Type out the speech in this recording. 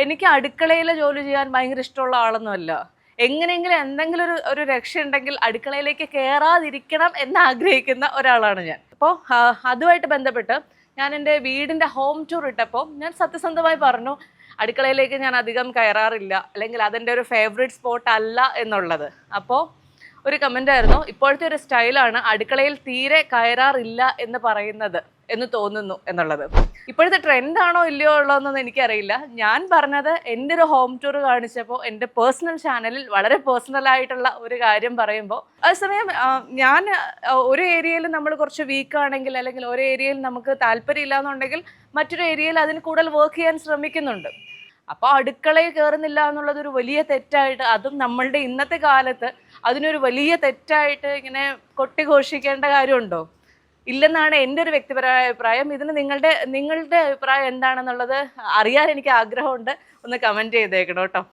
എനിക്ക് അടുക്കളയിലെ ജോലി ചെയ്യാൻ ഭയങ്കര ഇഷ്ടമുള്ള ആളൊന്നുമല്ല. എങ്ങനെയെങ്കിലും എന്തെങ്കിലും ഒരു രക്ഷയുണ്ടെങ്കിൽ അടുക്കളയിലേക്ക് കേറാതിരിക്കണം എന്ന് ആഗ്രഹിക്കുന്ന ഒരാളാണ് ഞാൻ. അപ്പോൾ അതുമായിട്ട് ബന്ധപ്പെട്ട് ഞാൻ എൻ്റെ വീടിൻ്റെ ഹോം ടൂർ ഇട്ടപ്പോൾ ഞാൻ സത്യസന്ധമായി പറഞ്ഞു, അടുക്കളയിലേക്ക് ഞാൻ അധികം കയറാറില്ല, അല്ലെങ്കിൽ അതെൻ്റെ ഒരു ഫേവറേറ്റ് സ്പോട്ട് അല്ല എന്നുള്ളത്. അപ്പോൾ ഒരു കമൻ്റ് ആയിരുന്നു, ഇപ്പോഴത്തെ ഒരു സ്റ്റൈലാണ് അടുക്കളയിൽ തീരെ കയറാറില്ല എന്ന് പറയുന്നത് എന്ന് തോന്നുന്നു എന്നുള്ളത്. ഇപ്പോഴത്തെ ട്രെൻഡാണോ ഇല്ലയോ ഉള്ളതെന്നൊന്നും എനിക്കറിയില്ല. ഞാൻ പറഞ്ഞത് എൻ്റെ ഒരു ഹോം ടൂർ കാണിച്ചപ്പോൾ എൻ്റെ പേഴ്സണൽ ചാനലിൽ വളരെ പേഴ്സണലായിട്ടുള്ള ഒരു കാര്യം പറയുമ്പോൾ, അതേസമയം ഞാൻ ഒരു ഏരിയയിൽ നമ്മൾ കുറച്ച് വീക്കാണെങ്കിൽ, അല്ലെങ്കിൽ ഒരു ഏരിയയിൽ നമുക്ക് താല്പര്യമില്ല എന്നുണ്ടെങ്കിൽ മറ്റൊരു ഏരിയയിൽ അതിന് കൂടുതൽ വർക്ക് ചെയ്യാൻ ശ്രമിക്കുന്നുണ്ട്. അപ്പോൾ അടുക്കളയിൽ കയറുന്നില്ല എന്നുള്ളത് ഒരു വലിയ തെറ്റായിട്ട്, അതും നമ്മളുടെ ഇന്നത്തെ കാലത്ത് അതിനൊരു വലിയ തെറ്റായിട്ട് ഇങ്ങനെ കൊട്ടിഘോഷിക്കേണ്ട കാര്യമുണ്ടോ? ഇല്ലെന്നാണ് എൻ്റെ ഒരു വ്യക്തിപരമായ അഭിപ്രായം. ഇതിന് നിങ്ങളുടെ അഭിപ്രായം എന്താണെന്നുള്ളത് അറിയാൻ എനിക്ക് ആഗ്രഹമുണ്ട്. ഒന്ന് കമൻറ്റ് ചെയ്തേക്കണം കേട്ടോ.